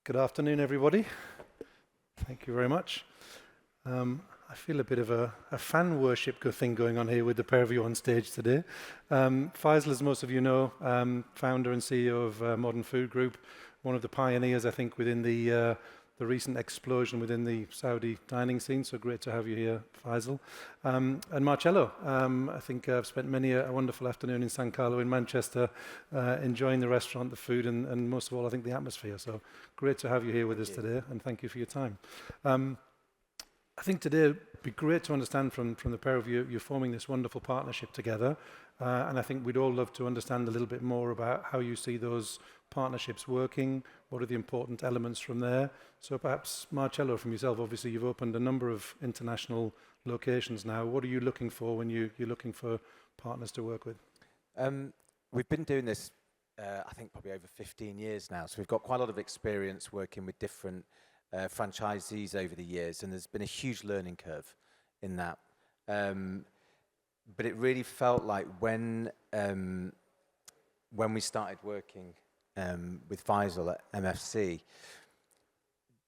Good afternoon, everybody. Thank you very much. I feel a bit of a fan worship thing going on here with the pair of you on stage today. Faisal, as most of you know, founder and CEO of Modern Food Group, one of the pioneers, I think, within the recent explosion within the Saudi dining scene. So great to have you here, Faisal. And Marcello, I think I've spent many a wonderful afternoon in San Carlo in Manchester, enjoying the restaurant, the food, and most of all, I think the atmosphere. So great to have you here with us today, and thank you for your time. I think today it'd be great to understand from the pair of you, you're forming this wonderful partnership together. And I think we'd all love to understand a little bit more about how you see those partnerships working, what are the important elements from there. So perhaps Marcello, from yourself, obviously you've opened a number of international locations now. What are you looking for when you're looking for partners to work with? We've been doing this, I think, probably over 15 years now. So we've got quite a lot of experience working with different franchisees over the years, and there's been a huge learning curve in that. But it really felt like when we started working with Faisal at MFC,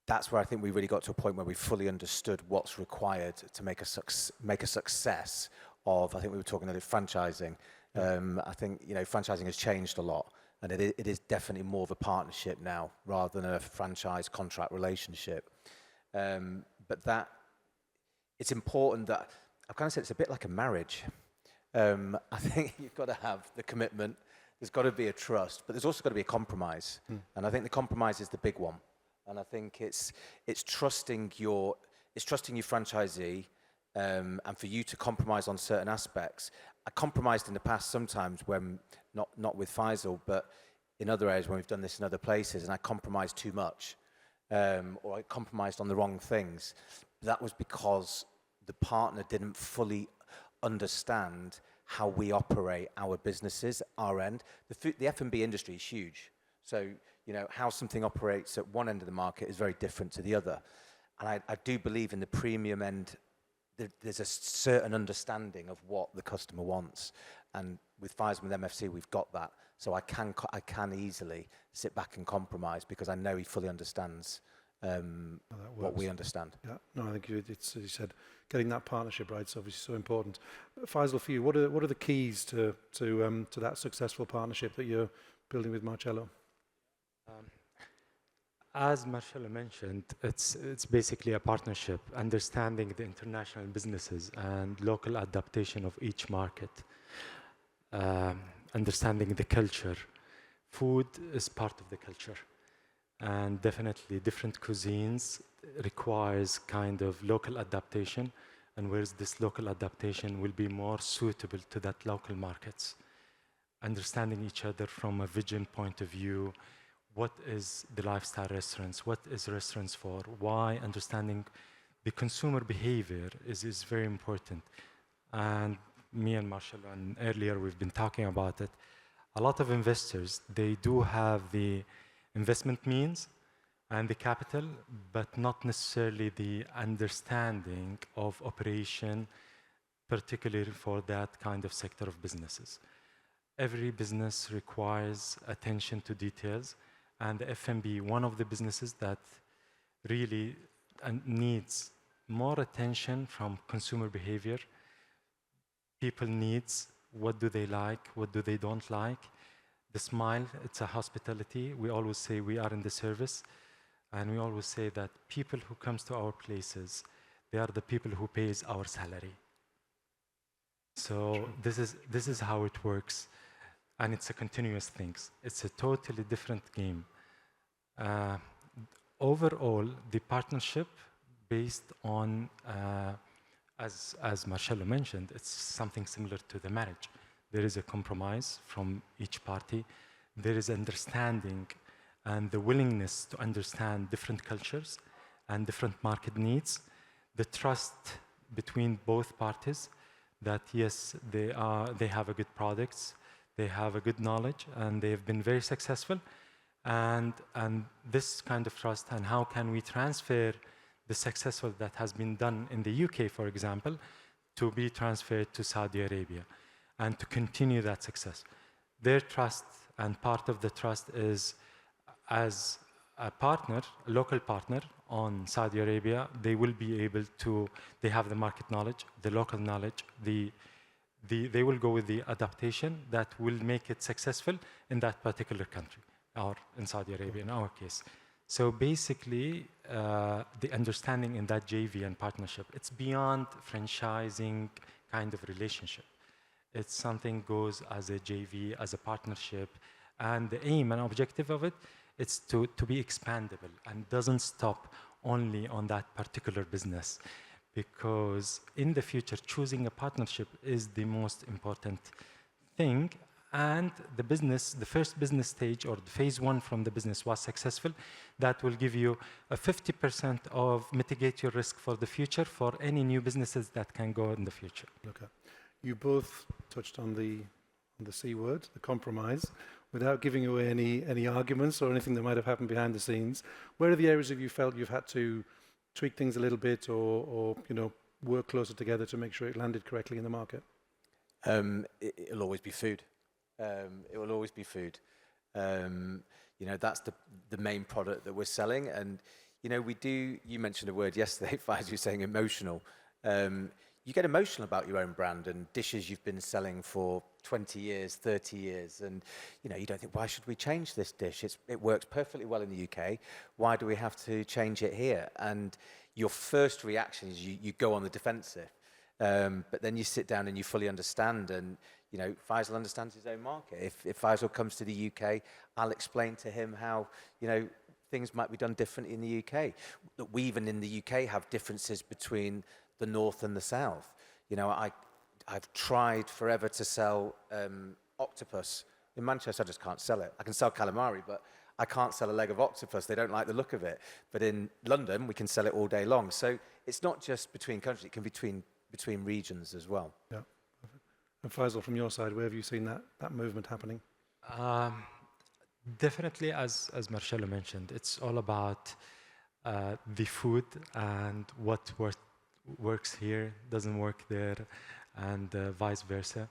that's where I think we really got to a point where we fully understood what's required to make a success of, I think we were talking about franchising. I think, franchising has changed a lot, and it is definitely more of a partnership now rather than a franchise contract relationship. But that, it's important that, I've kind of said it's a bit like a marriage. I think you've got to have the commitment, there's got to be a trust, but there's also got to be a compromise. And I think the compromise is the big one. And I think it's trusting your franchisee, and for you to compromise on certain aspects. I compromised in the past sometimes when, not with Faisal, but in other areas when we've done this in other places, and I compromised too much, or I compromised on the wrong things. That was because the partner didn't fully understand how we operate our businesses, our end. The F&B industry is huge. So, how something operates at one end of the market is very different to the other. And I do believe in the premium end, there's a certain understanding of what the customer wants. And with Faisal and MFC, we've got that. So I can easily sit back and compromise because I know he fully understands what we understand. Yeah, no, I think it's, as you said, getting that partnership right is obviously so important. Faisal, for you, what are the keys to that successful partnership that you're building with Marcello? As Marcello mentioned, it's basically a partnership, understanding the international businesses and local adaptation of each market, understanding the culture. Food is part of the culture. And definitely different cuisines requires kind of local adaptation, and whereas this local adaptation will be more suitable to that local markets. Understanding each other from a vision point of view, what is the lifestyle restaurants, what is restaurants for, why, understanding the consumer behavior is very important. And me and Marcello, and earlier we've been talking about it, a lot of investors, they do have the investment means and the capital, but not necessarily the understanding of operation, particularly for that kind of sector of businesses. Every business requires attention to details, and the F&B, one of the businesses that really needs more attention from consumer behavior. People needs, what do they like, what do they don't like. The smile, it's a hospitality. We always say we are in the service, and we always say that people who comes to our places, they are the people who pays our salary. So this is how it works, and it's a continuous thing. It's a totally different game. Overall, the partnership based on, as Marcello mentioned, it's something similar to the marriage. There is a compromise from each party. There is understanding and the willingness to understand different cultures and different market needs. The trust between both parties that yes, they have a good products, they have a good knowledge, and they have been very successful. And this kind of trust, and how can we transfer the successful that has been done in the UK, for example, to be transferred to Saudi Arabia and to continue that success. Their trust, and part of the trust is, as a partner, a local partner on Saudi Arabia, they will be able to, they have the market knowledge, the local knowledge, they will go with the adaptation that will make it successful in that particular country, or in Saudi Arabia in our case. So basically, the understanding in that JV and partnership, it's beyond franchising kind of relationship. It's something goes as a JV, as a partnership, and the aim and objective of it, it's to be expandable and doesn't stop only on that particular business. Because in the future, choosing a partnership is the most important thing. And the business, the first business stage or the phase one from the business was successful. That will give you a 50% of mitigate your risk for the future for any new businesses that can go in the future. Okay. You both touched on the C word, the compromise. Without giving away any arguments or anything that might have happened behind the scenes, where are the areas that you felt you've had to tweak things a little bit or work closer together to make sure it landed correctly in the market? It'll always be food. It will always be food. That's the main product that we're selling. And, you mentioned a word yesterday, Faisal, you were saying emotional. You get emotional about your own brand and dishes you've been selling for 20 years, 30 years. And, you don't think, why should we change this dish? It works perfectly well in the UK. Why do we have to change it here? And your first reaction is you go on the defensive. But then you sit down and you fully understand. And, Faisal understands his own market. If Faisal comes to the UK, I'll explain to him how, things might be done differently in the UK. That we even in the UK have differences between the north and the south. I've tried forever to sell octopus. In Manchester, I just can't sell it. I can sell calamari, but I can't sell a leg of octopus. They don't like the look of it. But in London, we can sell it all day long. So it's not just between countries, it can be between regions as well. Yeah. And Faisal, from your side, where have you seen that movement happening? Definitely, as Marcello mentioned, it's all about the food and what works here doesn't work there, and vice versa.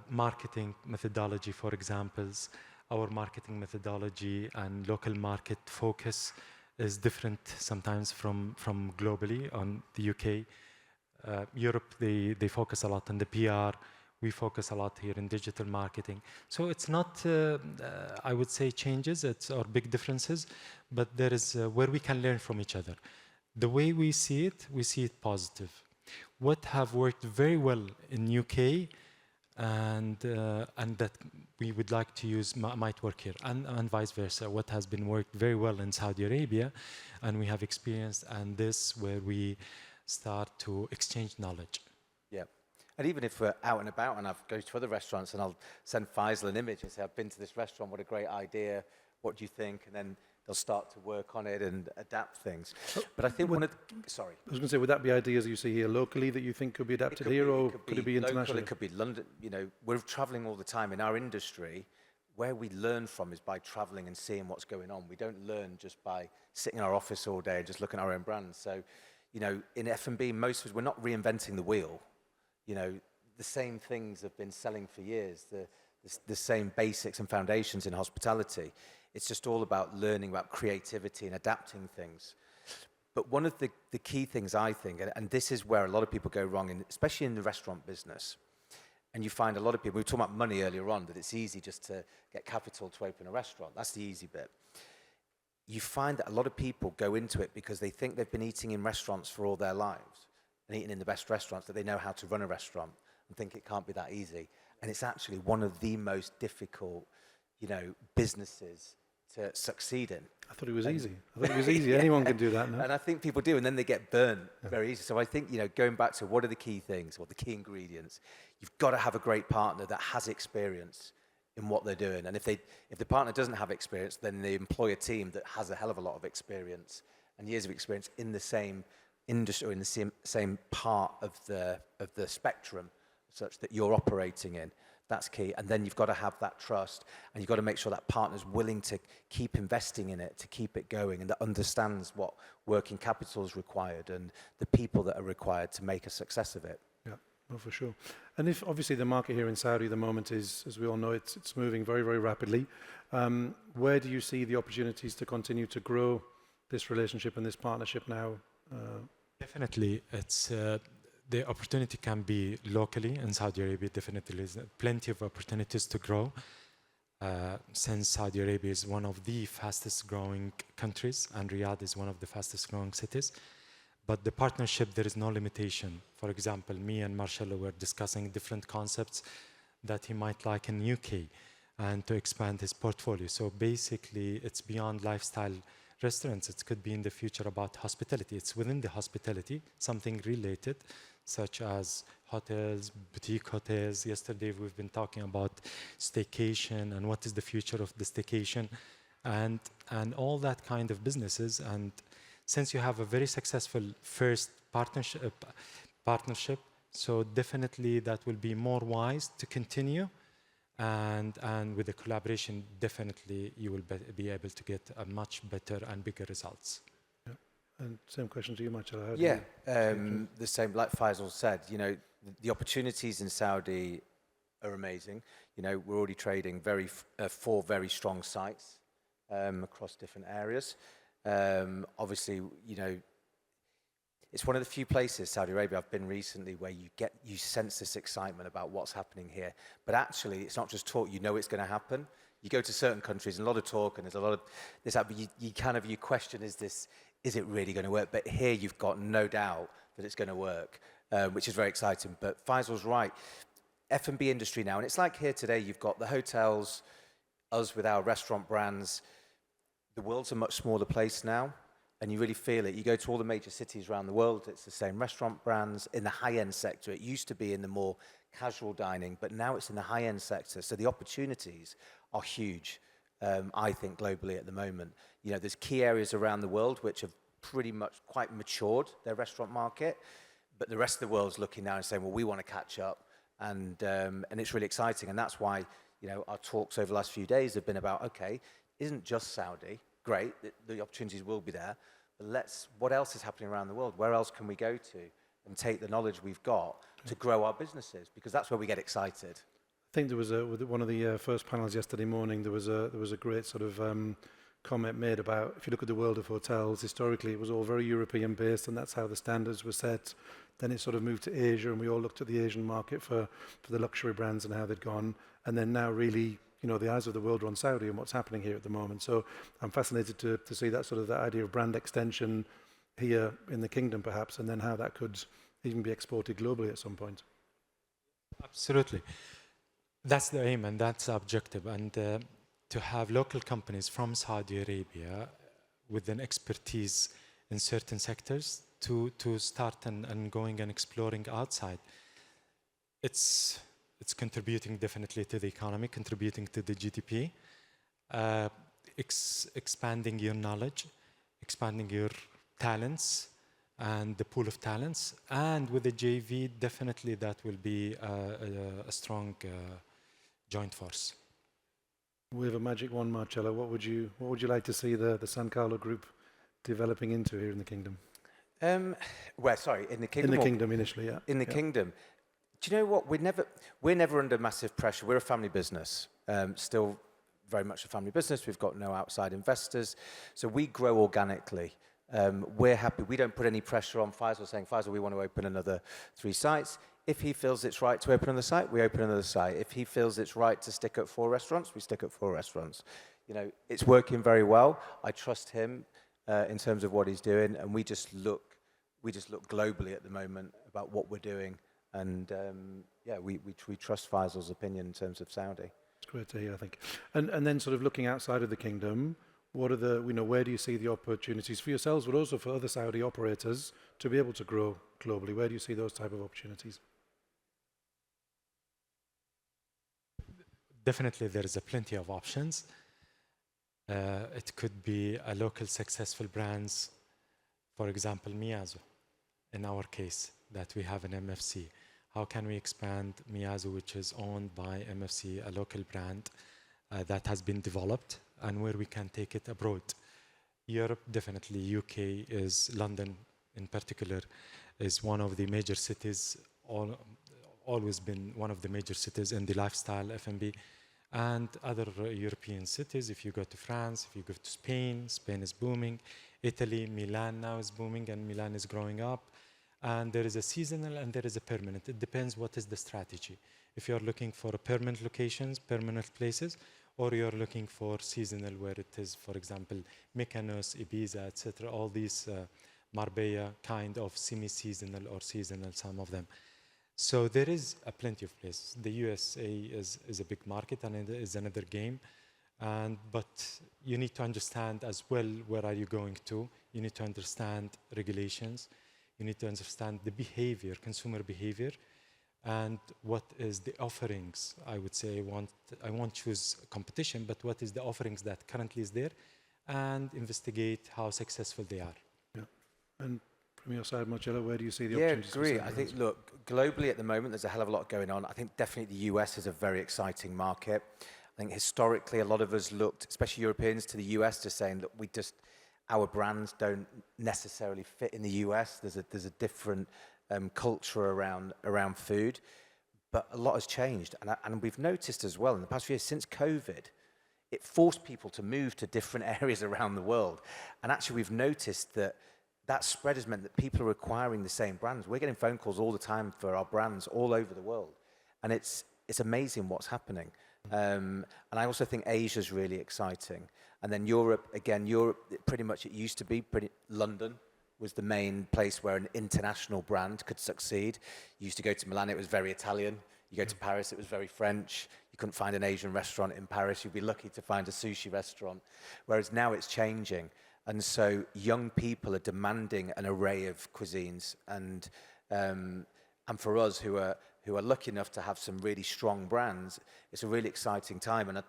Marketing methodology, for examples, our marketing methodology and local market focus is different sometimes from globally on the UK. Europe, they focus a lot on the PR. We focus a lot here in digital marketing. So it's not, I would say, changes, or big differences, but there is where we can learn from each other. The way we see it positive. What have worked very well in UK and that we would like to use might work here, and vice versa. What has been worked very well in Saudi Arabia, and we have experienced, and this where we start to exchange knowledge. Yeah. And even if we're out and about and I've go to other restaurants and I'll send Faisal an image and say, I've been to this restaurant, what a great idea, what do you think? And then they'll start to work on it and adapt things. But I think sorry. I was going to say, would that be ideas you see here locally that you think could be adapted here, or could it be international? It could be London. We're traveling all the time in our industry. Where we learn from is by traveling and seeing what's going on. We don't learn just by sitting in our office all day and just looking at our own brands. So, in F&B, most of us, we're not reinventing the wheel. The same things have been selling for years, the same basics and foundations in hospitality. It's just all about learning about creativity and adapting things. But one of the key things I think, and this is where a lot of people go wrong, especially in the restaurant business, and you find a lot of people, we were talking about money earlier on, that it's easy just to get capital to open a restaurant. That's the easy bit. You find that a lot of people go into it because they think they've been eating in restaurants for all their lives and eating in the best restaurants, that they know how to run a restaurant, and think it can't be that easy. And it's actually one of the most difficult, businesses to succeed in. I thought it was easy. Yeah. Anyone can do that now. And I think people do, and then they get burned very easy. So I think, going back to what are the key things, what the key ingredients, you've got to have a great partner that has experience in what they're doing. And if the partner doesn't have experience, then they employ a team that has a hell of a lot of experience and years of experience in the same industry, or in the same part of the spectrum, such that you're operating in. That's key. And then you've got to have that trust, and you've got to make sure that partner's willing to keep investing in it, to keep it going, and that understands what working capital is required and the people that are required to make a success of it. Yeah. Oh, for sure. And if obviously the market here in Saudi at the moment is, as we all know, it's moving very, very rapidly. Where do you see the opportunities to continue to grow this relationship and this partnership now? Definitely, it's the opportunity can be locally in Saudi Arabia. Definitely, there's plenty of opportunities to grow. Since Saudi Arabia is one of the fastest growing countries and Riyadh is one of the fastest growing cities. But the partnership, there is no limitation. For example, me and Marcello were discussing different concepts that he might like in UK and to expand his portfolio. So basically, it's beyond lifestyle restaurants. It could be in the future about hospitality. It's within the hospitality, something related, such as hotels, boutique hotels. Yesterday, we've been talking about staycation and what is the future of the staycation and all that kind of businesses. And since you have a very successful first partnership, so definitely that will be more wise to continue. And with the collaboration, definitely you will be able to get a much better and bigger results. Yeah. And same question to you, Marcello. Yeah, the same, like Faisal said, you know, the opportunities in Saudi are amazing. You know, we're already trading 4 very strong sites across different areas. Obviously, you know, it's one of the few places, Saudi Arabia, I've been recently where you sense this excitement about what's happening here. But actually, it's not just talk, you know it's going to happen. You go to certain countries and a lot of talk and there's a lot of this, but you question, is it really going to work? But here you've got no doubt that it's going to work, which is very exciting. But Faisal's right. F&B industry now, and it's like here today, you've got the hotels, us with our restaurant brands. The world's a much smaller place now, and you really feel it. You go to all the major cities around the world, it's the same restaurant brands. In the high-end sector, it used to be in the more casual dining, but now it's in the high-end sector. So the opportunities are huge, I think, globally at the moment. You know, there's key areas around the world which have pretty much quite matured their restaurant market, but the rest of the world's looking now and saying, well, we want to catch up, and it's really exciting. And that's why, you know, our talks over the last few days have been about, okay, isn't just Saudi. Great, the opportunities will be there, but what else is happening around the world? Where else can we go to and take the knowledge we've got to grow our businesses? Because that's where we get excited. I think there was with one of the first panels yesterday morning, there was a great sort of comment made about, if you look at the world of hotels, historically it was all very European based, and that's how the standards were set. Then it sort of moved to Asia, and we all looked at the Asian market for the luxury brands and how they'd gone. And then now really, you know, the eyes of the world are on Saudi and what's happening here at the moment. So I'm fascinated to see that sort of that idea of brand extension here in the kingdom perhaps, and then how that could even be exported globally at some point. Absolutely. That's the aim and that's the objective. And to have local companies from Saudi Arabia with an expertise in certain sectors to start and going and exploring outside. It's contributing definitely to the economy, contributing to the GDP, expanding your knowledge, expanding your talents and the pool of talents. And with the JV, definitely that will be a strong joint force. We have a magic wand, Marcello. What would you like to see the San Carlo group developing into here in the kingdom? Sorry, in the kingdom? In the kingdom initially, yeah. In the kingdom. Do you know what? We're never under massive pressure. We're a family business, still very much a family business. We've got no outside investors. So we grow organically. We're happy. We don't put any pressure on Faisal saying, Faisal, we want to open another 3 sites. If he feels it's right to open another site, we open another site. If he feels it's right to stick at 4 restaurants, we stick at 4 restaurants. You know, it's working very well. I trust him in terms of what he's doing, and we just look globally at the moment about what we're doing. And we trust Faisal's opinion in terms of Saudi. It's great to hear, I think. And then sort of looking outside of the kingdom, what are where do you see the opportunities for yourselves, but also for other Saudi operators to be able to grow globally? Where do you see those type of opportunities? Definitely, there is plenty of options. It could be a local successful brands, for example, Miyazu, in our case, that we have an MFC. How can we expand Miyazu, which is owned by MFC, a local brand that has been developed, and where we can take it abroad? Europe, definitely. UK is London, in particular, is one of the major cities always been one of the major cities in the lifestyle F&B. And other European cities, if you go to France, if you go to Spain, Spain is booming. Italy, Milan now is booming, and Milan is growing up. And there is a seasonal and there is a permanent. It depends what is the strategy. If you're looking for permanent locations, permanent places, or you're looking for seasonal, where it is, for example, Mykonos, Ibiza, etc., all these Marbella kind of semi-seasonal or seasonal, some of them. So there is plenty of places. The USA is a big market, and it is another game. But you need to understand as well, where are you going to? You need to understand regulations. You need to understand the behavior, consumer behavior, and what is the offerings. I would say I won't choose competition, but what is the offerings that currently is there, and investigate how successful they are. Yeah. And from your side, Marcello, where do you see the opportunities? Yeah, agree. I think, look, globally at the moment, there's a hell of a lot going on. I think definitely the US is a very exciting market. I think historically, a lot of us looked, especially Europeans, to the US, just saying that our brands don't necessarily fit in the US. There's a different culture around food, but a lot has changed. And we've noticed as well in the past few years, since COVID, it forced people to move to different areas around the world. And actually, we've noticed that spread has meant that people are acquiring the same brands. We're getting phone calls all the time for our brands all over the world. And it's amazing what's happening. And I also think Asia is really exciting. And then Europe, pretty much it used to be London was the main place where an international brand could succeed. You used to go to Milan, it was very Italian. You go to Paris, it was very French. You couldn't find an Asian restaurant in Paris. You'd be lucky to find a sushi restaurant. Whereas now it's changing. And so young people are demanding an array of cuisines. And for us who are lucky enough to have some really strong brands, it's a really exciting time. And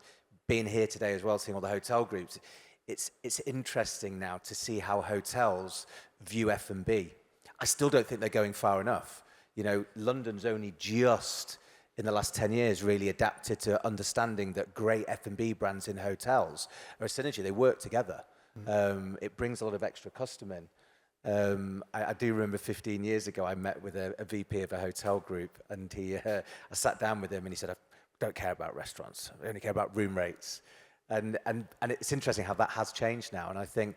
being here today as well, seeing all the hotel groups, it's interesting now to see how hotels view F&B. I still don't think they're going far enough. You know, London's only just in the last 10 years really adapted to understanding that great F&B brands in hotels are a synergy. They work together. It brings a lot of extra custom in. I do remember 15 years ago, I met with a VP of a hotel group, and I sat down with him, and he said, "I don't care about restaurants. I only care about room rates." And it's interesting how that has changed now. And I think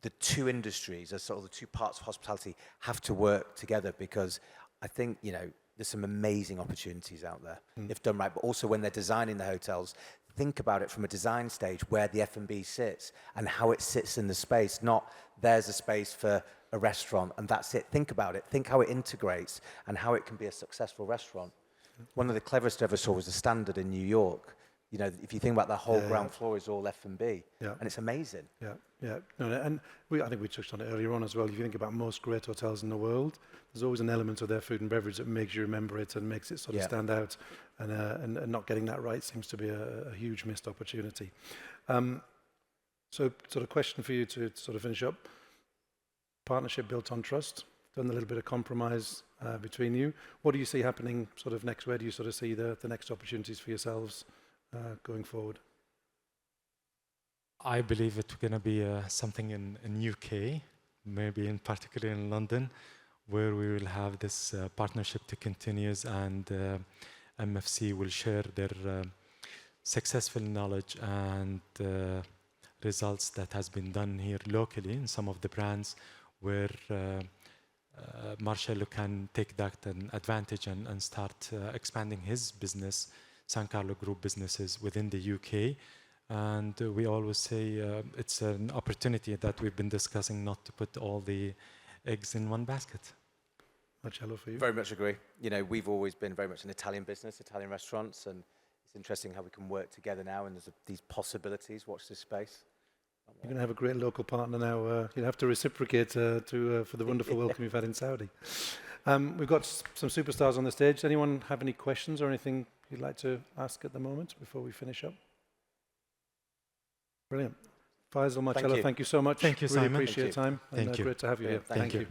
the two industries, as sort of the two parts of hospitality, have to work together, because I think, you know, there's some amazing opportunities out there if done right. But also when they're designing the hotels, think about it from a design stage where the F&B sits and how it sits in the space, not there's a space for a restaurant and that's it. Think about it. Think how it integrates and how it can be a successful restaurant. One of the cleverest I ever saw was the Standard in New York. You know, if you think about the whole ground floor is all F&B, and it's amazing. Yeah. No, and I think we touched on it earlier on as well. If you think about most great hotels in the world, there's always an element of their food and beverage that makes you remember it and makes it sort of stand out. And not getting that right seems to be a huge missed opportunity. So, sort of question for you to sort of finish up. Partnership built on trust. Done a little bit of compromise between you. What do you see happening sort of next? Where do you sort of see the next opportunities for yourselves going forward? I believe it's going to be something in UK, maybe in particular in London, where we will have this partnership to continue, and MFC will share their successful knowledge and results that has been done here locally in some of the brands, where Marcello can take that an advantage and start expanding his business, San Carlo Group businesses within the UK. And we always say it's an opportunity that we've been discussing, not to put all the eggs in one basket. Marcello, for you? Very much agree. You know, we've always been very much an Italian business, Italian restaurants, and it's interesting how we can work together now, and there's these possibilities. Watch this space. You're going to have a great local partner now. You'll have to reciprocate for the wonderful welcome you've had in Saudi. We've got some superstars on the stage. Does anyone have any questions or anything you'd like to ask at the moment before we finish up? Brilliant. Faisal, Marcello, thank you so much. Thank you, Simon. Really appreciate your time. Thank you. Great to have you here. Thank you.